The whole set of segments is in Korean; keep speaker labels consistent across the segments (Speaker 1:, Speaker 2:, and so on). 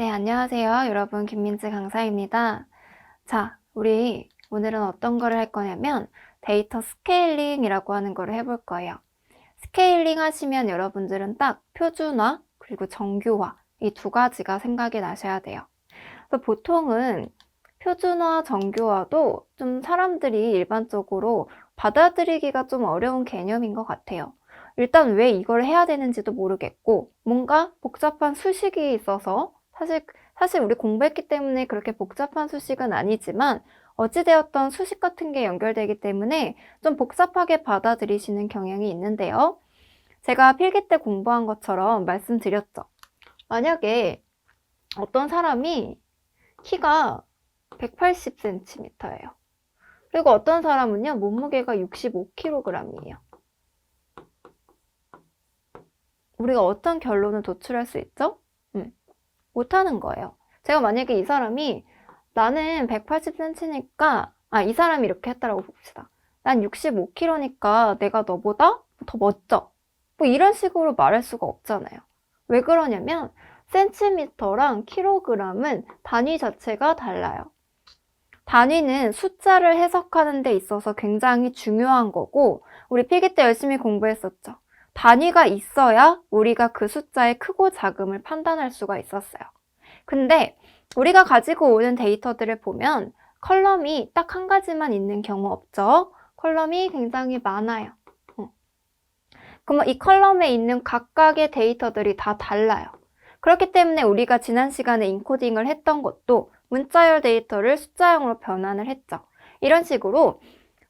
Speaker 1: 네, 안녕하세요. 여러분, 김민지 강사입니다. 자, 우리 오늘은 어떤 거를 할 거냐면 데이터 스케일링이라고 하는 거를 해볼 거예요. 스케일링 하시면 여러분들은 딱 표준화 그리고 정규화 이 두 가지가 생각이 나셔야 돼요. 그래서 보통은 표준화, 정규화도 좀 사람들이 일반적으로 받아들이기가 좀 어려운 개념인 것 같아요. 일단 왜 이걸 해야 되는지도 모르겠고 뭔가 복잡한 수식이 있어서 사실 우리 공부했기 때문에 그렇게 복잡한 수식은 아니지만 어찌되었던 수식 같은 게 연결되기 때문에 좀 복잡하게 받아들이시는 경향이 있는데요. 제가 필기 때 공부한 것처럼 말씀드렸죠. 만약에 어떤 사람이 키가 180cm예요. 그리고 어떤 사람은요, 몸무게가 65kg이에요. 우리가 어떤 결론을 도출할 수 있죠? 못하는 거예요. 제가 만약에 이 사람이 나는 180cm니까 이 사람이 이렇게 했다라고 봅시다. 난 65kg니까 내가 너보다 더 멋져. 뭐 이런 식으로 말할 수가 없잖아요. 왜 그러냐면 센티미터랑 킬로그램은 단위 자체가 달라요. 단위는 숫자를 해석하는 데 있어서 굉장히 중요한 거고 우리 필기 때 열심히 공부했었죠. 단위가 있어야 우리가 그 숫자의 크고 작음을 판단할 수가 있었어요. 근데 우리가 가지고 오는 데이터들을 보면 컬럼이 딱 한 가지만 있는 경우 없죠? 컬럼이 굉장히 많아요. 그러면 이 컬럼에 있는 각각의 데이터들이 다 달라요. 그렇기 때문에 우리가 지난 시간에 인코딩을 했던 것도 문자열 데이터를 숫자형으로 변환을 했죠. 이런 식으로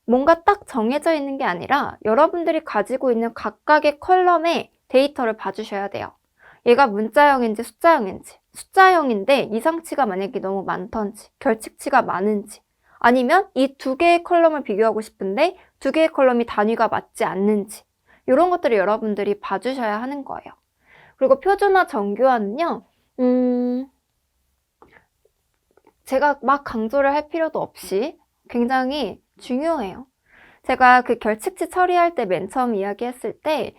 Speaker 1: 뭔가 딱 정해져 있는 게 아니라 여러분들이 가지고 있는 각각의 컬럼의 데이터를 봐주셔야 돼요. 얘가 문자형인지 숫자형인지, 숫자형인데 이상치가 만약에 너무 많던지, 결칙치가 많은지, 아니면 이 두 개의 컬럼을 비교하고 싶은데 두 개의 컬럼이 단위가 맞지 않는지, 이런 것들을 여러분들이 봐주셔야 하는 거예요. 그리고 표준화, 정규화는요, 제가 막 강조를 할 필요도 없이 굉장히 중요해요. 제가 그 결칙치 처리할 때 맨 처음 이야기했을 때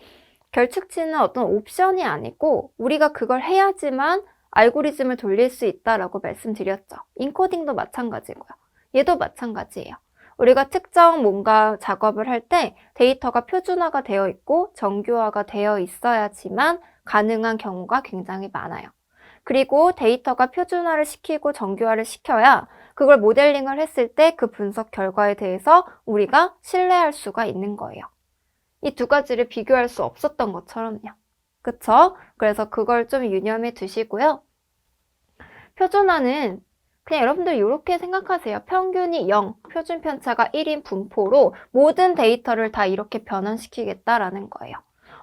Speaker 1: 결측치는 어떤 옵션이 아니고 우리가 그걸 해야지만 알고리즘을 돌릴 수 있다라고 말씀드렸죠. 인코딩도 마찬가지고요. 얘도 마찬가지예요. 우리가 특정 뭔가 작업을 할 때 데이터가 표준화가 되어 있고 정규화가 되어 있어야지만 가능한 경우가 굉장히 많아요. 그리고 데이터가 표준화를 시키고 정규화를 시켜야 그걸 모델링을 했을 때 그 분석 결과에 대해서 우리가 신뢰할 수가 있는 거예요. 이 두 가지를 비교할 수 없었던 것처럼요. 그쵸? 그래서 그걸 좀 유념해 두시고요. 표준화는 그냥 여러분들 이렇게 생각하세요. 평균이 0, 표준 편차가 1인 분포로 모든 데이터를 다 이렇게 변환시키겠다라는 거예요.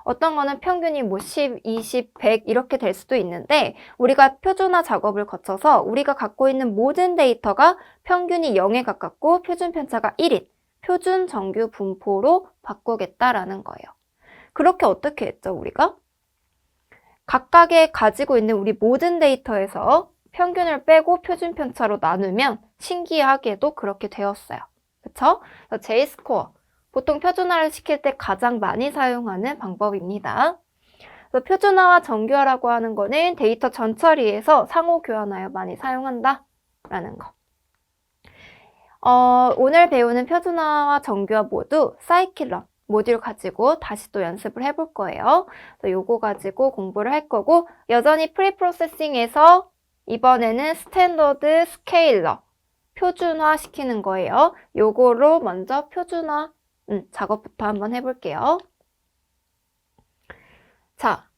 Speaker 1: 어떤 거는 평균이 뭐 10, 20, 100 이렇게 될 수도 있는데 우리가 표준화 작업을 거쳐서 우리가 갖고 있는 모든 데이터가 평균이 0에 가깝고 표준 편차가 1인 표준 정규 분포로 바꾸겠다라는 거예요. 그렇게 어떻게 했죠, 우리가? 각각의 가지고 있는 우리 모든 데이터에서 평균을 빼고 표준 편차로 나누면 신기하게도 그렇게 되었어요. 그쵸? J-스코어. 보통 표준화를 시킬 때 가장 많이 사용하는 방법입니다. 표준화와 정규화라고 하는 거는 데이터 전처리에서 상호 교환하여 많이 사용한다 라는 거. 오늘 배우는 표준화와 정규화 모두 사이클런 모듈 가지고 다시 또 연습을 해볼 거예요. 요거 가지고 공부를 할 거고 여전히 프리프로세싱에서 이번에는 스탠더드 스케일러 표준화 시키는 거예요. 요거로 먼저 표준화 작업부터 한번 해볼게요. 자,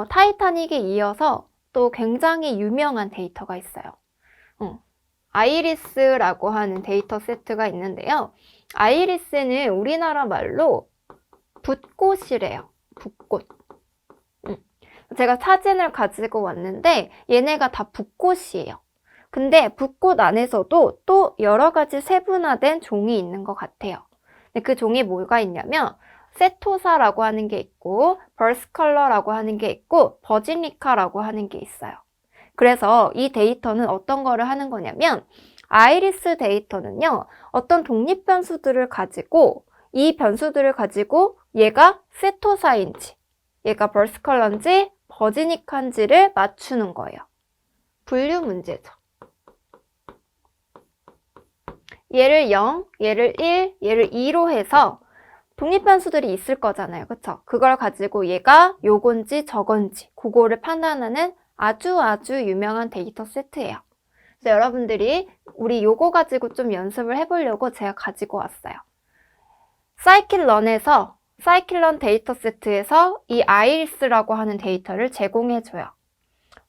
Speaker 1: 타이타닉에 이어서 또 굉장히 유명한 데이터가 있어요. 아이리스라고 하는 데이터 세트가 있는데요. 아이리스는 우리나라 말로 붓꽃이래요. 붓꽃. 제가 사진을 가지고 왔는데 얘네가 다 붓꽃이에요. 근데 붓꽃 안에서도 또 여러 가지 세분화된 종이 있는 것 같아요. 근데 그 종이 뭐가 있냐면 세토사라고 하는 게 있고 벌스컬러라고 하는 게 있고 버지니카라고 하는 게 있어요. 그래서 이 데이터는 어떤 거를 하는 거냐면 아이리스 데이터는요. 어떤 독립 변수들을 가지고 이 변수들을 가지고 얘가 세토사인지 얘가 벌스컬러인지 버지니카인지를 맞추는 거예요. 분류 문제죠. 얘를 0, 얘를 1, 얘를 2로 해서 독립변수들이 있을 거잖아요. 그쵸? 그걸 가지고 얘가 요건지 저건지 그거를 판단하는 아주 유명한 데이터 세트예요. 그래서 여러분들이 우리 요거 가지고 좀 연습을 해보려고 제가 가지고 왔어요. 사이클런 데이터 세트에서 이 아이리스라고 하는 데이터를 제공해줘요.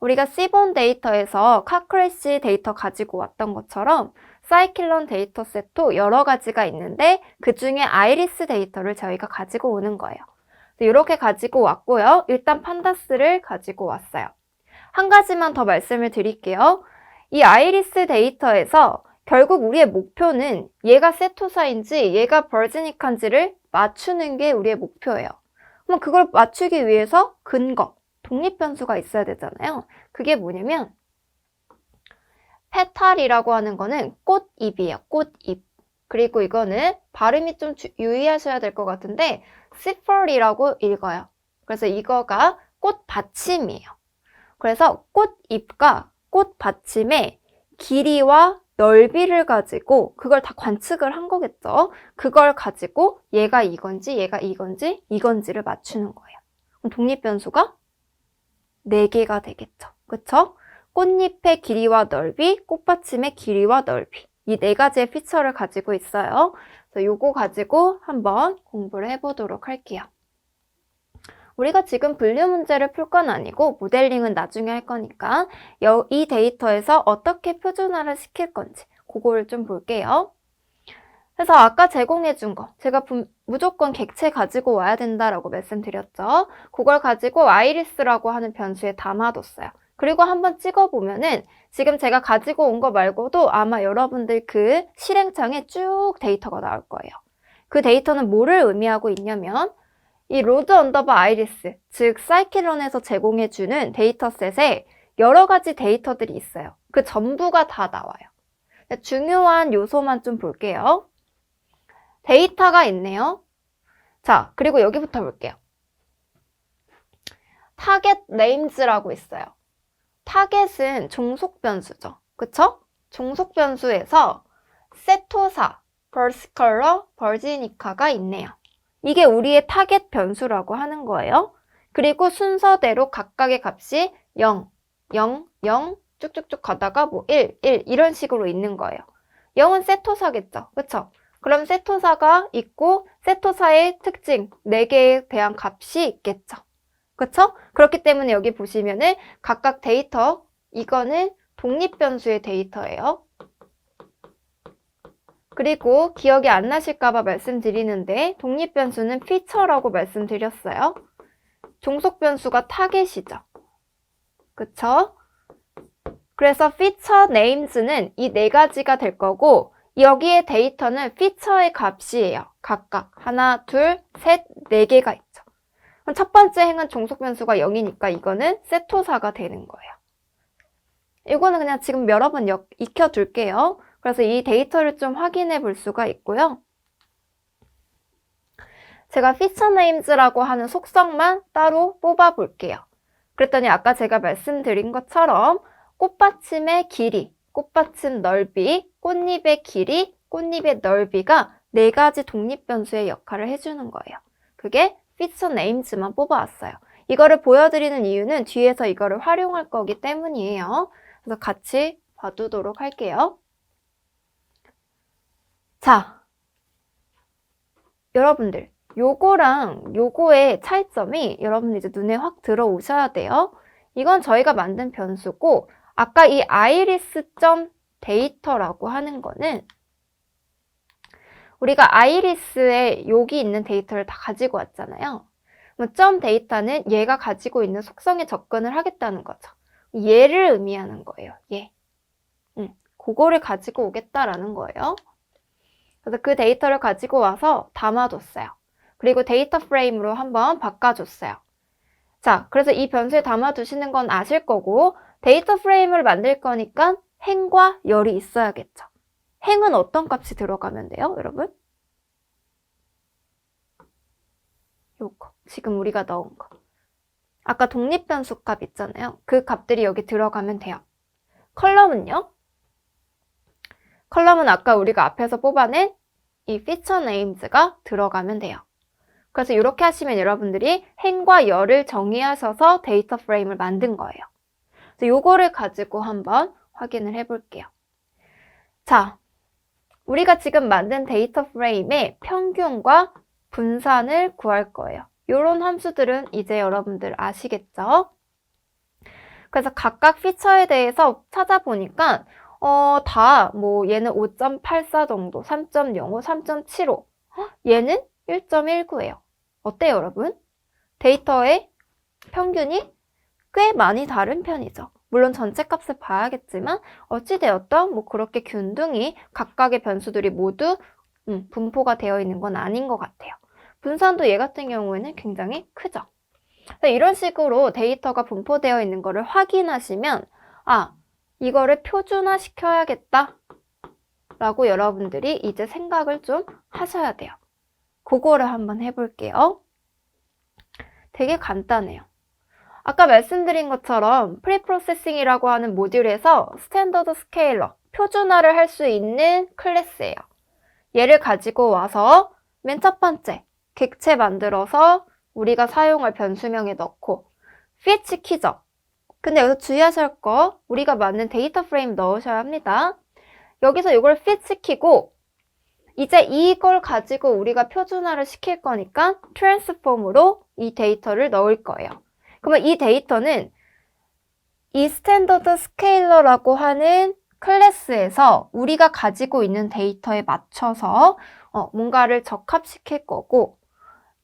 Speaker 1: 우리가 시본 데이터에서 카크래시 데이터 가지고 왔던 것처럼 사이클론 데이터 셋도 여러 가지가 있는데 그 중에 아이리스 데이터를 저희가 가지고 오는 거예요. 이렇게 가지고 왔고요. 일단 판다스를 가지고 왔어요. 한 가지만 더 말씀을 드릴게요. 이 아이리스 데이터에서 결국 우리의 목표는 얘가 세토사인지 얘가 버지니칸지를 맞추는 게 우리의 목표예요. 그럼 그걸 맞추기 위해서 근거, 독립변수가 있어야 되잖아요. 그게 뭐냐면 페탈이라고 하는 거는 꽃잎이에요. 꽃잎. 그리고 이거는 발음이 좀 유의하셔야 될 것 같은데 시펄이라고 읽어요. 그래서 이거가 꽃받침이에요. 그래서 꽃잎과 꽃받침의 길이와 넓이를 가지고 그걸 다 관측을 한 거겠죠. 그걸 가지고 얘가 이건지 얘가 이건지를 맞추는 거예요. 그럼 독립변수가 4개가 되겠죠. 그쵸? 꽃잎의 길이와 넓이, 꽃받침의 길이와 넓이. 이 4가지의 피처를 가지고 있어요. 그래서 요거 가지고 한번 공부를 해보도록 할게요. 우리가 지금 분류 문제를 풀 건 아니고 모델링은 나중에 할 거니까 이 데이터에서 어떻게 표준화를 시킬 건지 그거를 좀 볼게요. 그래서 아까 제공해 준 거 제가 무조건 객체 가지고 와야 된다라고 말씀드렸죠. 그걸 가지고 아이리스라고 하는 변수에 담아뒀어요. 그리고 한번 찍어보면은 지금 제가 가지고 온 거 말고도 아마 여러분들 그 실행창에 쭉 데이터가 나올 거예요. 그 데이터는 뭐를 의미하고 있냐면 이 로드 언더바 아이리스, 즉 사이클론에서 제공해주는 데이터셋에 여러 가지 데이터들이 있어요. 그 전부가 다 나와요. 중요한 요소만 좀 볼게요. 데이터가 있네요. 자, 그리고 여기부터 볼게요. 타겟 네임즈라고 있어요. 타겟은 종속 변수죠. 그쵸? 종속 변수에서 세토사, 버스컬러, 버지니카가 있네요. 이게 우리의 타겟 변수라고 하는 거예요. 그리고 순서대로 각각의 값이 0, 0, 0 쭉쭉쭉 가다가 뭐 1, 1 이런 식으로 있는 거예요. 0은 세토사겠죠. 그쵸? 그럼 세토사가 있고 세토사의 특징 4개에 대한 값이 있겠죠. 그쵸? 그렇기 때문에 여기 보시면은 각각 데이터, 이거는 독립변수의 데이터예요. 그리고 기억이 안 나실까봐 말씀드리는데 독립변수는 피처라고 말씀드렸어요. 종속변수가 타겟이죠. 그쵸? 그래서 피처 네임즈는 이 4가지가 될 거고 여기에 데이터는 피처의 값이에요. 각각 하나, 둘, 셋, 4개가 있죠. 그럼 첫 번째 행은 종속변수가 0이니까 이거는 세토사가 되는 거예요. 이거는 그냥 지금 여러 번 익혀둘게요. 그래서 이 데이터를 좀 확인해 볼 수가 있고요. 제가 피처 네임즈라고 하는 속성만 따로 뽑아 볼게요. 그랬더니 아까 제가 말씀드린 것처럼 꽃받침의 길이, 꽃받침 넓이, 꽃잎의 길이, 꽃잎의 넓이가 4가지 독립변수의 역할을 해주는 거예요. 그게 피처 네임즈만 뽑아왔어요. 이거를 보여드리는 이유는 뒤에서 이거를 활용할 거기 때문이에요. 그래서 같이 봐두도록 할게요. 자, 여러분들 요거랑 요거의 차이점이 여러분들 이제 눈에 확 들어오셔야 돼요. 이건 저희가 만든 변수고 아까 이 iris.데이터라고 하는 거는 우리가 아이리스에 여기 있는 데이터를 다 가지고 왔잖아요. 점 데이터는 얘가 가지고 있는 속성에 접근을 하겠다는 거죠. 얘를 의미하는 거예요. 얘. 그거를 가지고 오겠다라는 거예요. 그래서 그 데이터를 가지고 와서 담아뒀어요. 그리고 데이터 프레임으로 한번 바꿔줬어요. 자, 그래서 이 변수에 담아두시는 건 아실 거고 데이터 프레임을 만들 거니까 행과 열이 있어야겠죠. 행은 어떤 값이 들어가면 돼요, 여러분? 요거, 지금 우리가 넣은 거. 아까 독립변수 값 있잖아요. 그 값들이 여기 들어가면 돼요. 컬럼은요? 컬럼은 아까 우리가 앞에서 뽑아낸 이 feature names가 들어가면 돼요. 그래서 이렇게 하시면 여러분들이 행과 열을 정의하셔서 데이터 프레임을 만든 거예요. 그래서 요거를 가지고 한번 확인을 해볼게요. 자, 우리가 지금 만든 데이터 프레임의 평균과 분산을 구할 거예요. 이런 함수들은 이제 여러분들 아시겠죠? 그래서 각각 피처에 대해서 찾아보니까 다 뭐 얘는 5.84 정도, 3.05, 3.75, 얘는 1.19예요. 어때요, 여러분? 데이터의 평균이 꽤 많이 다른 편이죠. 물론 전체 값을 봐야겠지만 어찌되었던 뭐 그렇게 균등히 각각의 변수들이 모두 분포가 되어 있는 건 아닌 것 같아요. 분산도 얘 같은 경우에는 굉장히 크죠. 이런 식으로 데이터가 분포되어 있는 거를 확인하시면 이거를 표준화 시켜야겠다 라고 여러분들이 이제 생각을 좀 하셔야 돼요. 그거를 한번 해볼게요. 되게 간단해요. 아까 말씀드린 것처럼 프리프로세싱이라고 하는 모듈에서 스탠더드 스케일러, 표준화를 할 수 있는 클래스예요. 얘를 가지고 와서 맨 첫 번째, 객체 만들어서 우리가 사용할 변수명에 넣고 fetch 키죠. 근데 여기서 주의하실 거, 우리가 맞는 데이터 프레임 넣으셔야 합니다. 여기서 이걸 fetch 키고 이제 이걸 가지고 우리가 표준화를 시킬 거니까 트랜스폼으로 이 데이터를 넣을 거예요. 그러면 이 데이터는 이 스탠더드 스케일러라고 하는 클래스에서 우리가 가지고 있는 데이터에 맞춰서 뭔가를 적합시킬 거고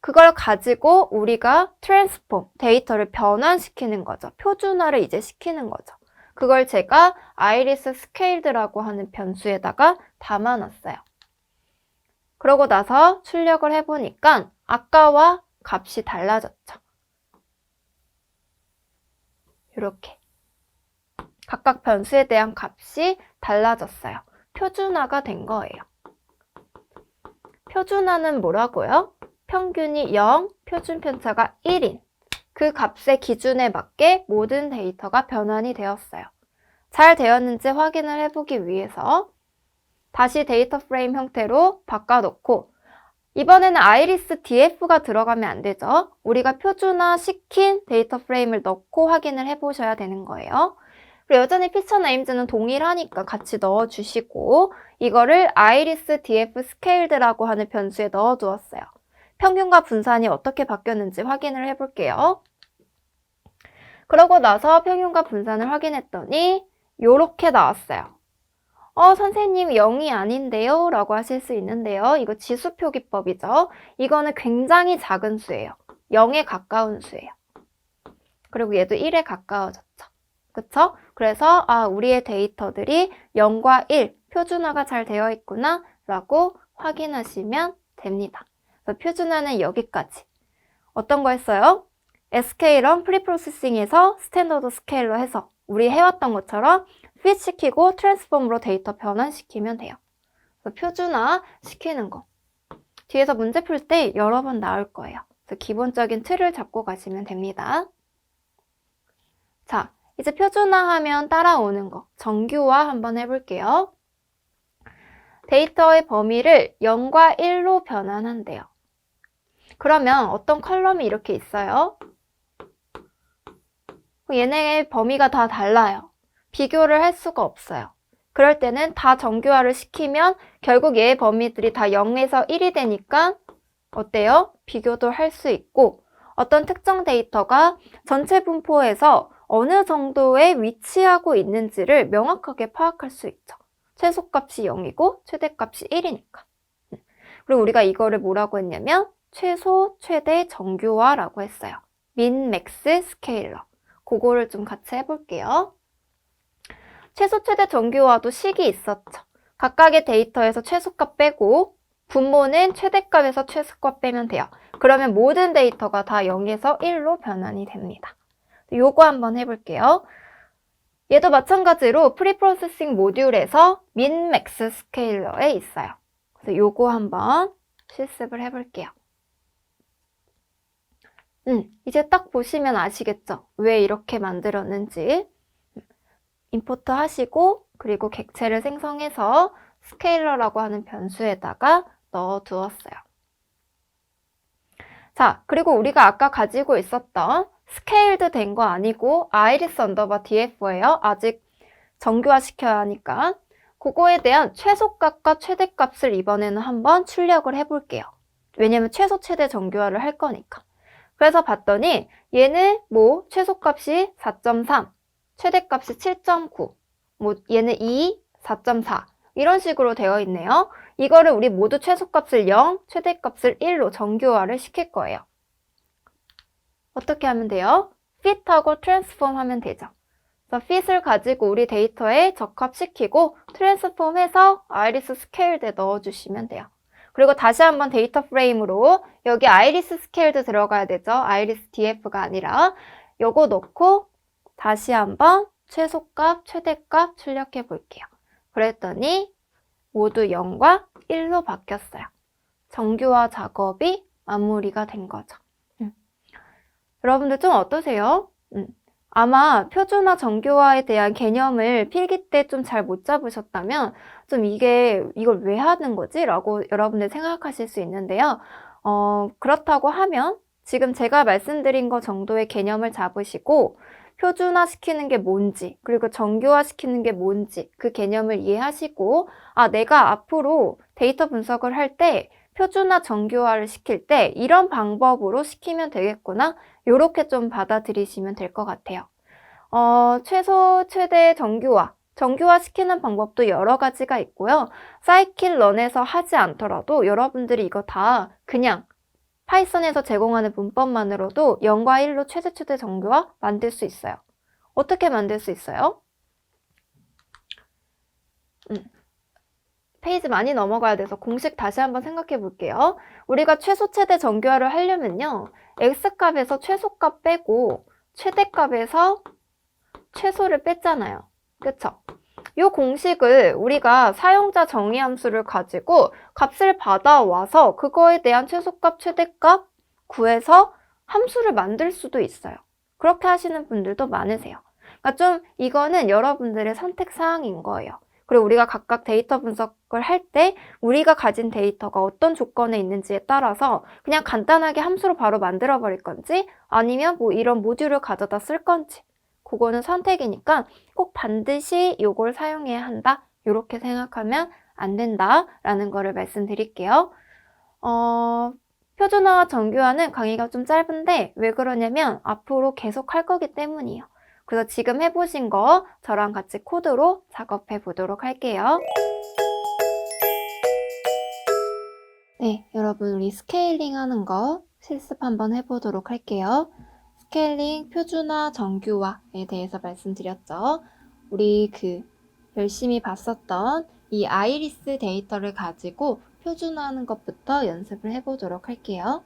Speaker 1: 그걸 가지고 우리가 트랜스폼, 데이터를 변환시키는 거죠. 표준화를 이제 시키는 거죠. 그걸 제가 아이리스 스케일드라고 하는 변수에다가 담아놨어요. 그러고 나서 출력을 해보니까 아까와 값이 달라졌죠. 이렇게 각각 변수에 대한 값이 달라졌어요. 표준화가 된 거예요. 표준화는 뭐라고요? 평균이 0, 표준 편차가 1인 그 값의 기준에 맞게 모든 데이터가 변환이 되었어요. 잘 되었는지 확인을 해보기 위해서 다시 데이터 프레임 형태로 바꿔놓고 이번에는 아이리스 df가 들어가면 안 되죠. 우리가 표준화 시킨 데이터 프레임을 넣고 확인을 해보셔야 되는 거예요. 그리고 여전히 피처 네임즈는 동일하니까 같이 넣어주시고 이거를 아이리스 df 스케일드라고 하는 변수에 넣어두었어요. 평균과 분산이 어떻게 바뀌었는지 확인을 해볼게요. 그러고 나서 평균과 분산을 확인했더니 이렇게 나왔어요. 선생님 0이 아닌데요? 라고 하실 수 있는데요. 이거 지수 표기법이죠. 이거는 굉장히 작은 수예요. 0에 가까운 수예요. 그리고 얘도 1에 가까워졌죠. 그쵸? 그래서 우리의 데이터들이 0과 1 표준화가 잘 되어 있구나 라고 확인하시면 됩니다. 그래서 표준화는 여기까지. 어떤 거 했어요? SK런 프리프로세싱에서 스탠더드 스케일러 해서 우리 해왔던 것처럼 피시키고 트랜스폼으로 데이터 변환시키면 돼요. 그래서 표준화 시키는 거. 뒤에서 문제 풀 때 여러 번 나올 거예요. 그래서 기본적인 틀을 잡고 가시면 됩니다. 자, 이제 표준화하면 따라오는 거. 정규화 한번 해볼게요. 데이터의 범위를 0과 1로 변환한대요. 그러면 어떤 컬럼이 이렇게 있어요. 얘네의 범위가 다 달라요. 비교를 할 수가 없어요. 그럴 때는 다 정규화를 시키면 결국 얘의 범위들이 다 0에서 1이 되니까 어때요? 비교도 할 수 있고 어떤 특정 데이터가 전체 분포에서 어느 정도에 위치하고 있는지를 명확하게 파악할 수 있죠. 최소값이 0이고 최대값이 1이니까. 그리고 우리가 이거를 뭐라고 했냐면 최소, 최대 정규화라고 했어요. 민, 맥스, 스케일러. 그거를 좀 같이 해볼게요. 최소, 최대 정규화도 식이 있었죠. 각각의 데이터에서 최소값 빼고 분모는 최대값에서 최소값 빼면 돼요. 그러면 모든 데이터가 다 0에서 1로 변환이 됩니다. 요거 한번 해볼게요. 얘도 마찬가지로 프리프로세싱 모듈에서 민, 맥스, 스케일러에 있어요. 그래서 요거 한번 실습을 해볼게요. 이제 딱 보시면 아시겠죠? 왜 이렇게 만들었는지. 임포트 하시고 그리고 객체를 생성해서 스케일러라고 하는 변수에다가 넣어 두었어요. 자, 그리고 우리가 아까 가지고 있었던 스케일드 된 거 아니고 아이리스 언더바 df예요. 아직 정규화 시켜야 하니까. 그거에 대한 최소값과 최대값을 이번에는 한번 출력을 해볼게요. 왜냐면 최소 최대 정규화를 할 거니까. 그래서 봤더니 얘는 뭐 최소값이 4.3, 최대값이 7.9, 뭐 얘는 2, 4.4 이런 식으로 되어 있네요. 이거를 우리 모두 최소값을 0, 최대값을 1로 정규화를 시킬 거예요. 어떻게 하면 돼요? fit하고 transform 하면 되죠. 그래서 fit을 가지고 우리 데이터에 적합시키고 트랜스폼해서 아이리스 스케일드에 넣어주시면 돼요. 그리고 다시 한번 데이터 프레임으로 여기 아이리스 스케일드 들어가야 되죠. 아이리스 df가 아니라 요거 넣고 다시 한번 최소값, 최대값 출력해 볼게요. 그랬더니 모두 0과 1로 바뀌었어요. 정규화 작업이 마무리가 된 거죠. 여러분들 좀 어떠세요? 아마 표준화 정규화에 대한 개념을 필기 때 좀 잘 못 잡으셨다면 좀 이걸 왜 하는 거지? 라고 여러분들 생각하실 수 있는데요. 그렇다고 하면 지금 제가 말씀드린 거 정도의 개념을 잡으시고 표준화 시키는 게 뭔지 그리고 정규화 시키는 게 뭔지 그 개념을 이해하시고 내가 앞으로 데이터 분석을 할 때 표준화 정규화를 시킬 때 이런 방법으로 시키면 되겠구나. 요렇게 좀 받아들이시면 될 것 같아요. 최소, 최대 정규화 시키는 방법도 여러 가지가 있고요. 사이클런에서 하지 않더라도 여러분들이 이거 다 그냥 파이썬에서 제공하는 문법만으로도 0과 1로 최대 정규화 만들 수 있어요. 어떻게 만들 수 있어요? 페이지 많이 넘어가야 돼서 공식 다시 한번 생각해 볼게요. 우리가 최소 최대 정규화를 하려면요. x값에서 최소값 빼고 최대값에서 최소를 뺐잖아요. 그쵸? 이 공식을 우리가 사용자 정의 함수를 가지고 값을 받아와서 그거에 대한 최소값, 최대값 구해서 함수를 만들 수도 있어요. 그렇게 하시는 분들도 많으세요. 그러니까 좀 이거는 여러분들의 선택 사항인 거예요. 그리고 우리가 각각 데이터 분석을 할 때 우리가 가진 데이터가 어떤 조건에 있는지에 따라서 그냥 간단하게 함수로 바로 만들어 버릴 건지 아니면 뭐 이런 모듈을 가져다 쓸 건지 그거는 선택이니까 꼭 반드시 이걸 사용해야 한다. 이렇게 생각하면 안 된다라는 거를 말씀드릴게요. 표준화와 정규화는 강의가 좀 짧은데 왜 그러냐면 앞으로 계속 할 거기 때문이에요. 그래서 지금 해보신 거 저랑 같이 코드로 작업해 보도록 할게요. 네, 여러분 우리 스케일링 하는 거 실습 한번 해보도록 할게요. 스케일링, 표준화, 정규화에 대해서 말씀드렸죠. 우리 열심히 봤었던 이 아이리스 데이터를 가지고 표준화하는 것부터 연습을 해보도록 할게요.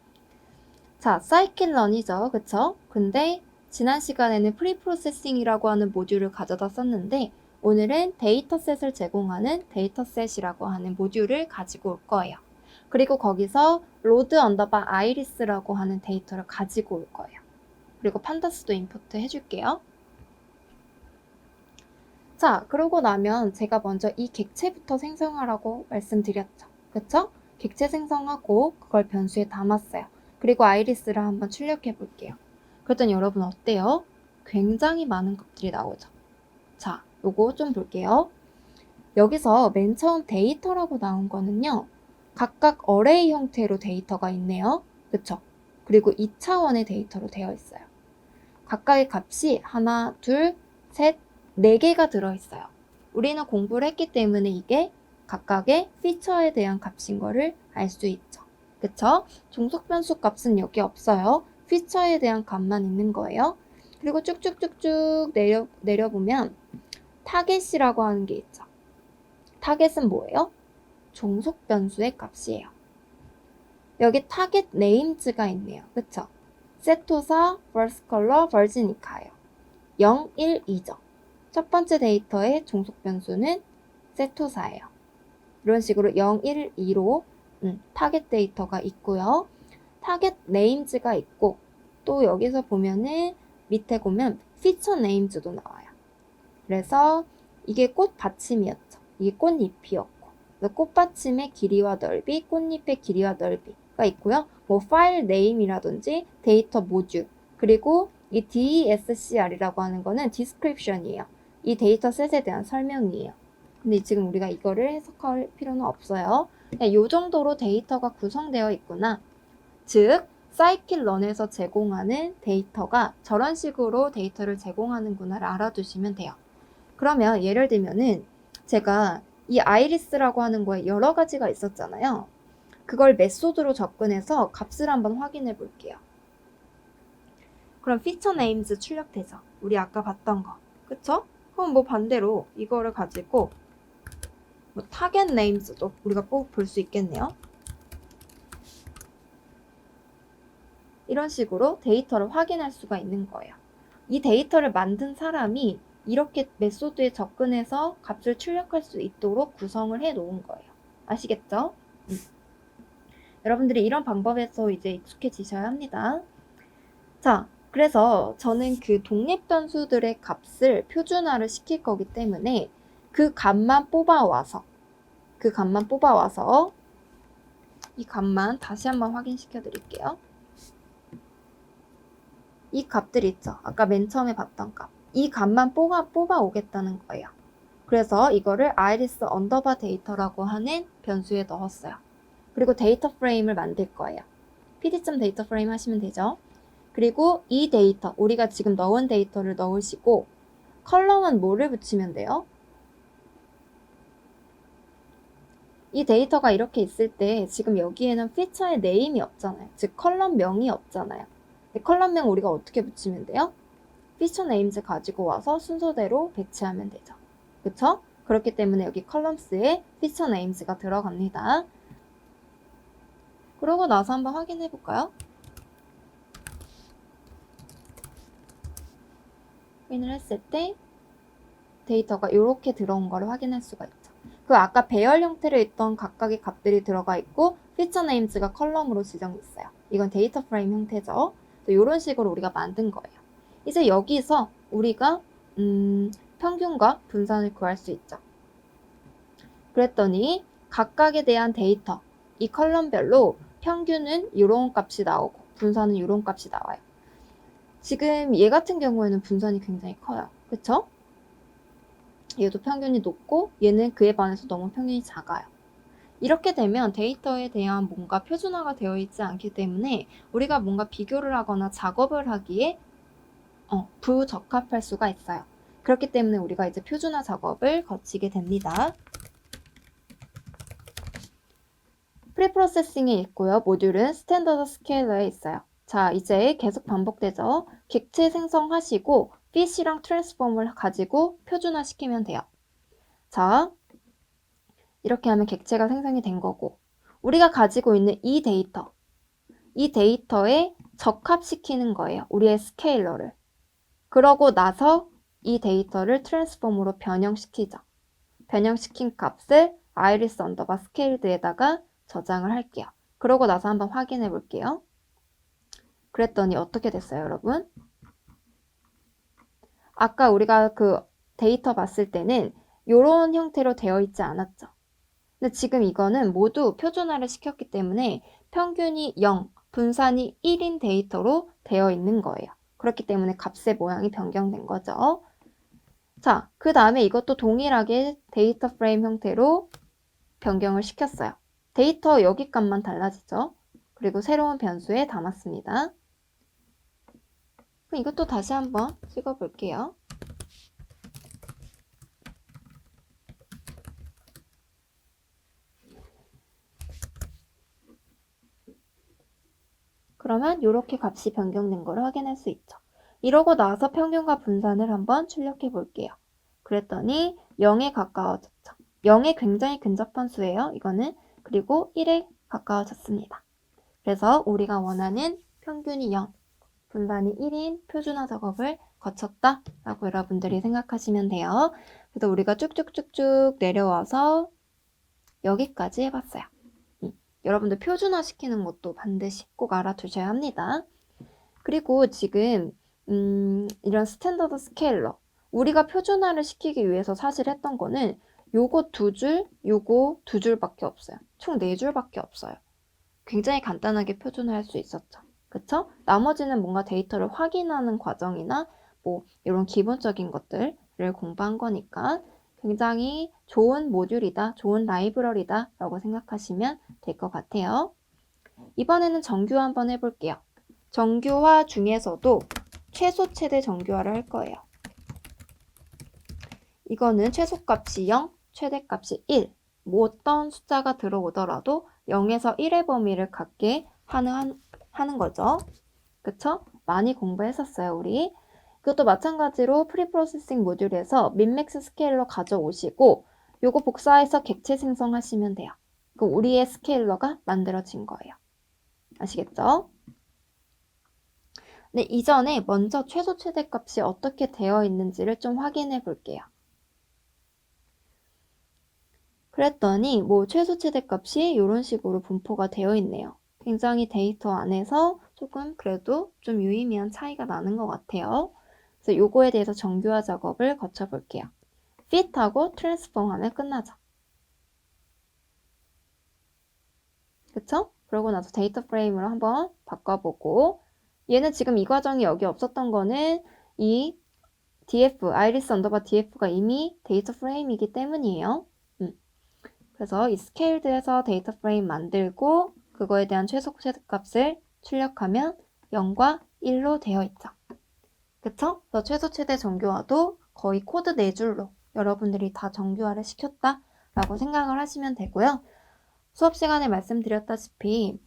Speaker 1: 자, 사이클런이죠. 그쵸? 근데 지난 시간에는 프리프로세싱이라고 하는 모듈을 가져다 썼는데 오늘은 데이터셋을 제공하는 데이터셋이라고 하는 모듈을 가지고 올 거예요. 그리고 거기서 로드 언더바 아이리스라고 하는 데이터를 가지고 올 거예요. 그리고 판다스도 임포트 해줄게요. 자, 그러고 나면 제가 먼저 이 객체부터 생성하라고 말씀드렸죠. 그쵸? 객체 생성하고 그걸 변수에 담았어요. 그리고 아이리스를 한번 출력해 볼게요. 그랬더니 여러분 어때요? 굉장히 많은 값들이 나오죠. 자, 요거 좀 볼게요. 여기서 맨 처음 데이터라고 나온 거는요. 각각 어레이 형태로 데이터가 있네요. 그쵸? 그리고 2차원의 데이터로 되어 있어요. 각각의 값이 하나, 둘, 셋, 4개가 들어있어요. 우리는 공부를 했기 때문에 이게 각각의 피처에 대한 값인 거를 알 수 있죠. 그쵸? 종속 변수 값은 여기 없어요. 피처에 대한 값만 있는 거예요. 그리고 쭉쭉쭉쭉 내려보면 타겟이라고 하는 게 있죠. 타겟은 뭐예요? 종속 변수의 값이에요. 여기 타겟 네임즈가 있네요. 그쵸? 세토사, 버스컬러, 버지니카예요. 0, 1, 2죠. 첫 번째 데이터의 종속 변수는 세토사예요. 이런 식으로 0, 1, 2로 타겟 데이터가 있고요. 타겟 네임즈가 있고 또 여기서 보면은 밑에 보면 피처 네임즈도 나와요. 그래서 이게 꽃받침이었죠. 이게 꽃잎이었고, 그래서 꽃받침의 길이와 넓이, 꽃잎의 길이와 넓이가 있고요. 뭐 파일 네임이라든지 데이터 모듈, 그리고 이 DSCR이라고 하는 거는 description이에요. 이 데이터셋에 대한 설명이에요. 근데 지금 우리가 이거를 해석할 필요는 없어요. 이 정도로 데이터가 구성되어 있구나. 즉, 사이클런에서 제공하는 데이터가 저런 식으로 데이터를 제공하는구나를 알아두시면 돼요. 그러면 예를 들면은 제가 이 아이리스라고 하는 거에 여러 가지가 있었잖아요. 그걸 메소드로 접근해서 값을 한번 확인해 볼게요. 그럼 피처 네임즈 출력되죠. 우리 아까 봤던 거. 그쵸? 그럼 뭐 반대로 이거를 가지고 뭐 타겟 네임즈도 우리가 꼭 볼 수 있겠네요. 이런 식으로 데이터를 확인할 수가 있는 거예요. 이 데이터를 만든 사람이 이렇게 메소드에 접근해서 값을 출력할 수 있도록 구성을 해 놓은 거예요. 아시겠죠? 여러분들이 이런 방법에서 이제 익숙해지셔야 합니다. 자, 그래서 저는 그 독립 변수들의 값을 표준화를 시킬 거기 때문에 그 값만 뽑아와서 이 값만 다시 한번 확인시켜 드릴게요. 이 값들 있죠? 아까 맨 처음에 봤던 값. 이 값만 뽑아 오겠다는 거예요. 그래서 이거를 iris 언더바 데이터라고 하는 변수에 넣었어요. 그리고 데이터 프레임을 만들 거예요. pd.data 프레임 하시면 되죠. 그리고 이 데이터, 우리가 지금 넣은 데이터를 넣으시고 컬럼은 뭐를 붙이면 돼요? 이 데이터가 이렇게 있을 때 지금 여기에는 피처의 네임이 없잖아요. 즉 컬럼명이 없잖아요. 컬럼명 우리가 어떻게 붙이면 돼요? 피처 네임즈 가지고 와서 순서대로 배치하면 되죠. 그쵸? 그렇기 때문에 여기 컬럼스에 피처 네임즈가 들어갑니다. 그러고 나서 한번 확인해 볼까요? 확인을 했을 때 데이터가 이렇게 들어온 거를 확인할 수가 있죠. 그 아까 배열 형태로 있던 각각의 값들이 들어가 있고 피처 네임즈가 컬럼으로 지정됐어요. 이건 데이터 프레임 형태죠. 이런 식으로 우리가 만든 거예요. 이제 여기서 우리가 평균과 분산을 구할 수 있죠. 그랬더니 각각에 대한 데이터, 이 컬럼별로 평균은 이런 값이 나오고 분산은 이런 값이 나와요. 지금 얘 같은 경우에는 분산이 굉장히 커요. 그쵸? 얘도 평균이 높고 얘는 그에 반해서 너무 평균이 작아요. 이렇게 되면 데이터에 대한 뭔가 표준화가 되어 있지 않기 때문에 우리가 뭔가 비교를 하거나 작업을 하기에 부적합할 수가 있어요. 그렇기 때문에 우리가 이제 표준화 작업을 거치게 됩니다. 프리프로세싱에 있고요. 모듈은 스탠더드 스케일러에 있어요. 자, 이제 계속 반복되죠. 객체 생성하시고 fish랑 트랜스폼을 가지고 표준화 시키면 돼요. 자, 이렇게 하면 객체가 생성이 된 거고 우리가 가지고 있는 이 데이터에 적합시키는 거예요. 우리의 스케일러를. 그러고 나서 이 데이터를 트랜스폼으로 변형시키죠. 변형시킨 값을 iris 언더바 스케일드에다가 저장을 할게요. 그러고 나서 한번 확인해 볼게요. 그랬더니 어떻게 됐어요, 여러분? 아까 우리가 그 데이터 봤을 때는 이런 형태로 되어 있지 않았죠. 근데 지금 이거는 모두 표준화를 시켰기 때문에 평균이 0, 분산이 1인 데이터로 되어 있는 거예요. 그렇기 때문에 값의 모양이 변경된 거죠. 자, 그 다음에 이것도 동일하게 데이터 프레임 형태로 변경을 시켰어요. 데이터 여기 값만 달라지죠. 그리고 새로운 변수에 담았습니다. 그럼 이것도 다시 한번 찍어 볼게요. 그러면 이렇게 값이 변경된 걸 확인할 수 있죠. 이러고 나서 평균과 분산을 한번 출력해 볼게요. 그랬더니 0에 가까워졌죠. 0에 굉장히 근접한 수예요. 이거는. 그리고 1에 가까워졌습니다. 그래서 우리가 원하는 평균이 0, 분산이 1인 표준화 작업을 거쳤다라고 여러분들이 생각하시면 돼요. 그래서 우리가 쭉쭉쭉쭉 내려와서 여기까지 해봤어요. 여러분들 표준화 시키는 것도 반드시 꼭 알아두셔야 합니다. 그리고 지금 이런 스탠더드 스케일러 우리가 표준화를 시키기 위해서 사실 했던 거는 요거 2줄, 요거 2줄밖에 없어요. 총 4줄밖에 없어요. 굉장히 간단하게 표준화할 수 있었죠. 그쵸? 나머지는 뭔가 데이터를 확인하는 과정이나 뭐 이런 기본적인 것들을 공부한 거니까 굉장히 좋은 모듈이다, 좋은 라이브러리다 라고 생각하시면 될 것 같아요. 이번에는 정규화 한번 해볼게요. 정규화 중에서도 최소 최대 정규화를 할 거예요. 이거는 최소값이 0, 최대값이 1. 뭐 어떤 숫자가 들어오더라도 0에서 1의 범위를 갖게 하는 거죠. 그쵸? 많이 공부했었어요, 우리. 그것도 마찬가지로 프리프로세싱 모듈에서 민맥스 스케일러 가져오시고 요거 복사해서 객체 생성하시면 돼요. 그럼 우리의 스케일러가 만들어진 거예요. 아시겠죠? 네, 이전에 먼저 최소 최대값이 어떻게 되어 있는지를 좀 확인해 볼게요. 그랬더니 뭐 최소 최대값이 이런 식으로 분포가 되어 있네요. 굉장히 데이터 안에서 조금 그래도 좀 유의미한 차이가 나는 것 같아요. 그래서 요거에 대해서 정규화 작업을 거쳐 볼게요. fit하고 transform 하면 끝나죠. 그쵸? 그러고 나서 데이터 프레임으로 한번 바꿔보고 얘는 지금 이 과정이 여기 없었던 거는 이 df, iris 언더바 df가 이미 데이터 프레임이기 때문이에요. 그래서 이 스케일드에서 데이터 프레임 만들고 그거에 대한 최소 최대값을 출력하면 0과 1로 되어 있죠. 그쵸? 그래서 최소 최대 정규화도 거의 코드 4줄로 여러분들이 다 정규화를 시켰다라고 생각을 하시면 되고요. 수업 시간에 말씀드렸다시피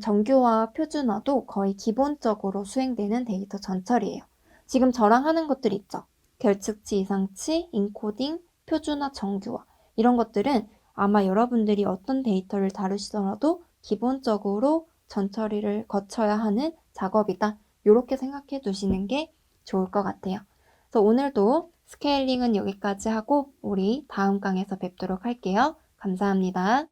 Speaker 1: 정규화 표준화도 거의 기본적으로 수행되는 데이터 전처리예요. 지금 저랑 하는 것들 있죠. 결측치, 이상치, 인코딩, 표준화, 정규화 이런 것들은 아마 여러분들이 어떤 데이터를 다루시더라도 기본적으로 전처리를 거쳐야 하는 작업이다. 이렇게 생각해 두시는 게 좋을 것 같아요. 그래서 오늘도 스케일링은 여기까지 하고 우리 다음 강에서 뵙도록 할게요. 감사합니다.